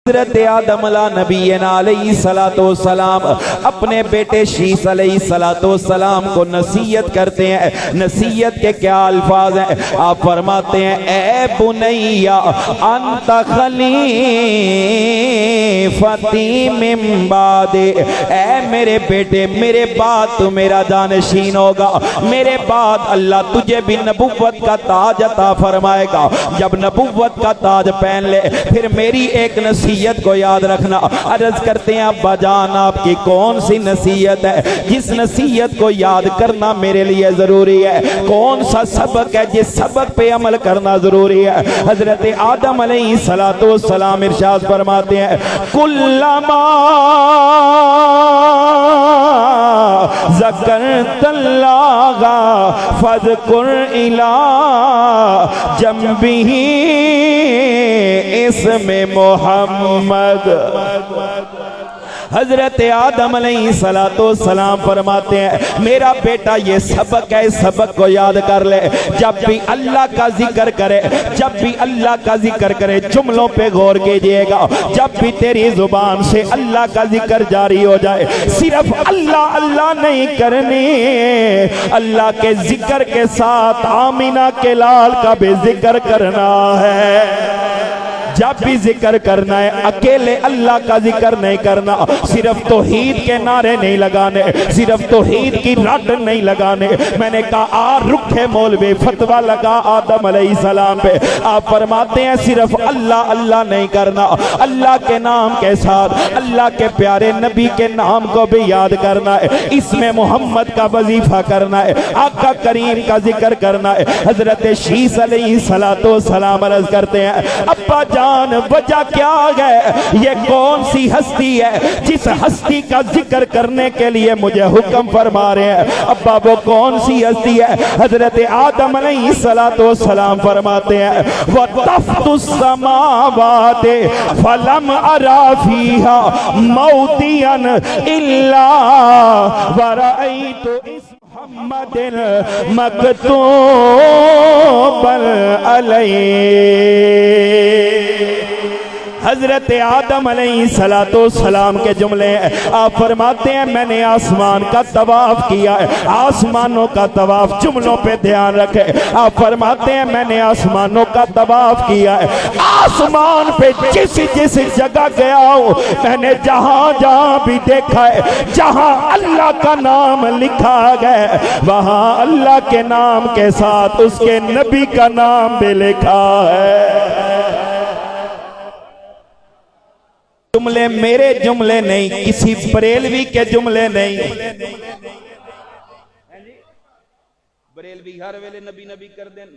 हज़रत आदम अलैहिस्सलाम अपने बेटे शीस अलैहिस्सलाम को नसीहत करते हैं। नसीहत के क्या अल्फाज हैं? आप फरमाते हैं, ए बुनैया अंत खलीफती मिन बादे, ए मेरे बेटे मेरे बाद तू मेरा जानशीन होगा, मेरे बाद अल्लाह तुझे भी नबुव्वत का ताज अता फरमाएगा। जब नबुव्वत का ताज पहन ले फिर मेरी एक नसीहत को याद रखना। अर्ज करते हैं अब्बा जान आपकी कौन सी नसीहत है जिस नसीहत को याद करना मेरे लिए जरूरी है? कौन सा सबक है जिस सबक पे अमल करना जरूरी है? हजरत आदम अलैहिस्सलाम इरशाद फरमाते हैं, कुल्लमा ज़करतल्लाह फज़कुर इला जंबिही इसमें मोहम्मद। हजरत आदम अलैहिस्सलाम फरमाते हैं, मेरा बेटा ये सबक है, इस सबक को याद कर ले। जब भी अल्लाह का जिक्र करे, जब भी अल्लाह का जिक्र करे, जुमलों पे गौर कीजिएगा। जब भी तेरी जुबान से अल्लाह का जिक्र जारी हो जाए, सिर्फ अल्लाह अल्लाह नहीं करनी, अल्लाह के जिक्र के साथ आमीना के लाल का भी जिक्र करना है। जब भी जिक्र करना है अकेले अल्लाह का जिक्र नहीं करना, सिर्फ तौहीद के नारे नहीं लगाने, सिर्फ तौहीद की रट नहीं लगाने। मैंने कहा आ रुखे मौलवी फतवा लगा आदम अलैहिस्सलाम पे, आप फरमाते हैं सिर्फ अल्लाह अल्लाह नहीं करना, अल्लाह के नाम के साथ अल्लाह के प्यारे नबी के नाम को भी याद करना है, इसमें मोहम्मद का वजीफा करना है, आका करीम का जिक्र करना है। हजरत शीस अलैहिस्सलाम अर्ज करते हैं, अब्बा वजह क्या है? ये कौन सी हस्ती है जिस हस्ती का जिक्र करने के लिए मुझे हुक्म फरमा रहे हैं? अब्बा वो कौन सी हस्ती है? हजरत आदम अलैहिस्सलाम फरमाते हैं, वो तफ्तुस समावाते फलम अरा फीहा मौतियन इल्ला वरअयतु मुहम्मदिन मकतूबन अलैहि। हजरत आदम अलैहिस्सलाम के जुमले आप फरमाते हैं, मैंने आसमान का तवाफ किया है। आसमानों का तवाफ, जुमलों पे ध्यान रखे। आप फरमाते हैं मैंने आसमानों का तवाफ किया है। आसमान पे जिस जिस जगह गया हूं, मैंने जहां जहां भी देखा है, जहां अल्लाह का नाम लिखा गया वहां अल्लाह के नाम के साथ उसके नबी का नाम भी लिखा है। जुमले मेरे जुमले नहीं, किसी बरेलवी के जुमले नहीं। बरेलवी हर वेले नबी नबी कर देन,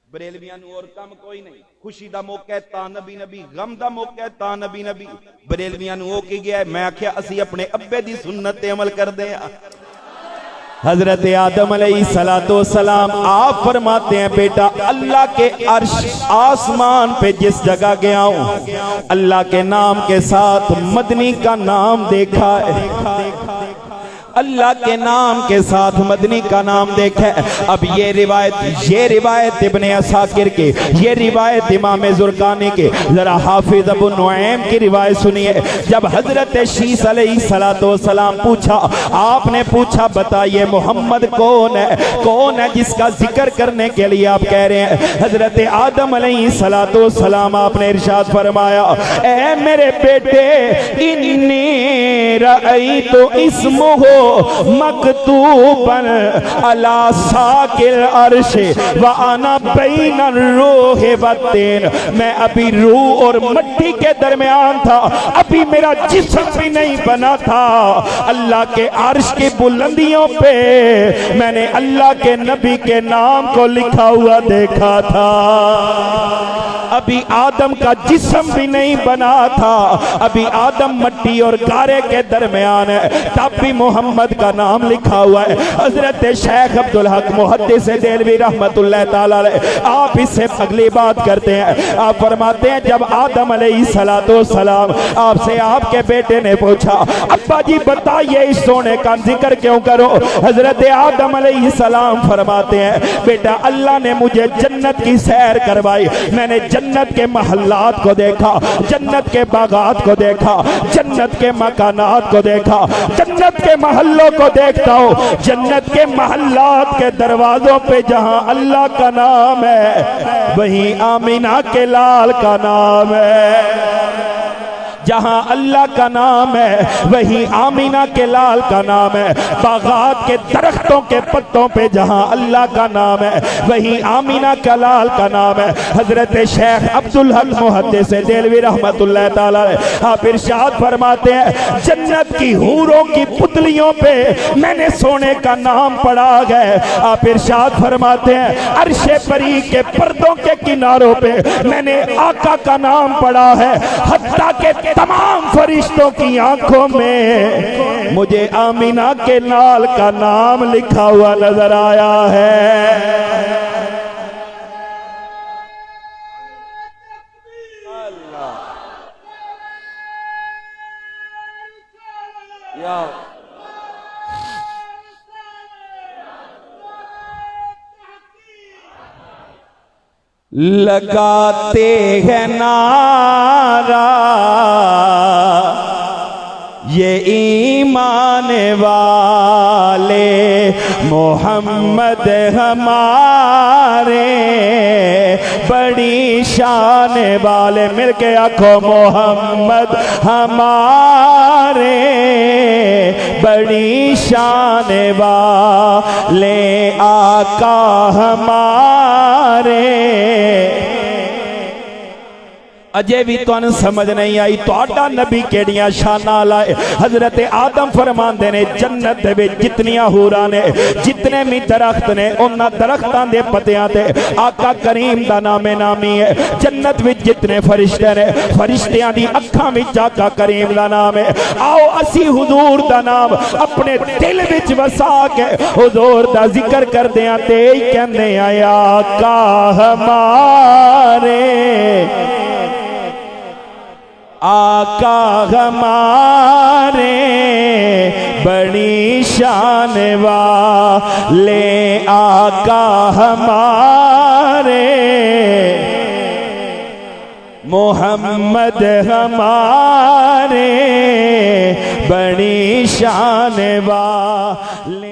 बरेलवियां नूं और कम कोई नहीं। खुशी दा मौका है ता नबी नबी, गम दा मौका है ता नबी नबी। बरेलवियां नूं हो के गया, मैं आख्या असी अपने अब्बे दी सुन्नत ते अमल करदे आ। हजरत आदम अलैहिस्सलाम आप फरमाते हैं, बेटा अल्लाह के अर्श आसमान पे जिस जगह गया हूं, अल्लाह के नाम के साथ मदनी का नाम देखा है, अल्लाह के नाम के साथ मदनी का नाम देखा। अब ये रिवायत इब्ने असाकिर के, ये रिवायत इमाम ज़ुरकानी के, जरा हाफिज अबू नुऐम की रिवायत सुनिए। जब हजरत शीस अलैहिस्सलाम पूछा, आपने पूछा बताइए मोहम्मद कौन है, कौन है जिसका जिक्र करने के लिए आप कह रहे हैं? हजरत आदम अलैहिस्सलाम आपने इरशाद फरमाया, ए मेरे बेटे इन्नी रअयतु इस्मुहु मकतूबन अला साकिल अर्श व अना बैन रूह व तीन। मैं अभी रूह और मट्टी के दरमियान था, अभी मेरा जिस्म भी नहीं बना था। अल्लाह के अर्श की बुलंदियों पे मैंने अल्लाह के नबी के नाम को लिखा हुआ देखा था। अभी आदम का जिस्म भी नहीं बना था, अभी आदम मट्टी और गारे के दरमियान है, तब भी मोहम्मद मोहम्मद का नाम लिखा हुआ है। हजरत शेख अब्दुल हक मुहद्दिस देलवी रहमतुल्लाह ताला अलैह आप इससे अगली बात करते हैं। आप फरमाते हैं जब आदम अलैहिस्सलाम आपसे आपके बेटे ने पूछा अब्बा जी बताइए इस सोने का जिक्र क्यों करो, हजरत आदम अलैहिस्सलाम फरमाते हैं बेटा अल्लाह ने मुझे जन्नत की सैर करवाई, मैंने जन्नत के महल्लात को देखा, जन्नत के बागात को देखा, जन्नत के मकानात को देखा, जन्नत के महल्लों को देखता हूँ, जन्नत के महल्लात के दरवाजों पे जहां अल्लाह का नाम है वहीं आमीना के लाल का नाम है। जहां अल्लाह का नाम है वहीं आमीना के लाल का नाम है। बागात के दरख्तों के पत्तों पे जहां अल्लाह का नाम है वहीं आमीना का लाल का नाम है। हजरत शेख अब्दुल हक मुहद्दिस देलवी रहमतुल्लाह ताला आप इरशाद फरमाते हैं जन्नत की हूरों की पुतलियों पे मैंने सोने का नाम पढ़ा है। आप इरशाद फरमाते हैं अर्शे परी के पर्दों के किनारों पे मैंने आका का नाम पढ़ा है। हत्ता के तमाम फरिश्तों की आंखों में मुझे आमीना के लाल का नाम लिखा हुआ नजर आया है। लगाते हैं नारा ये ईमान वाले मोहम्मद हमारे बड़ी शान वाले, मिलके आखो मोहम्मद हमारे बड़ी शान वाले आका हमारे। अजे भी तुहानू समझ नहीं आई तुहाडा नबी केड़ियां शानां लाए। हजरत आदम फरमांदे ने जन्नत दे विच जितनियां हूरां ने जितने भी दरख्त ने उन्हां दरख्तां दे पत्तियां ते आका करीम दा नामे नामी है। जन्नत विच जितने फरिश्ते ने फरिश्तियां दी अखां विच आका करीम दा नाम है। आओ असी हुजूर दा नाम अपने दिल विच वसा के हुजूर दा जिक्र करदे आं ते कहंदे आ आका हमारे आका हमारे बड़ी शान वाले आका हमारे मोहम्मद हमारे बड़ी शान वाले।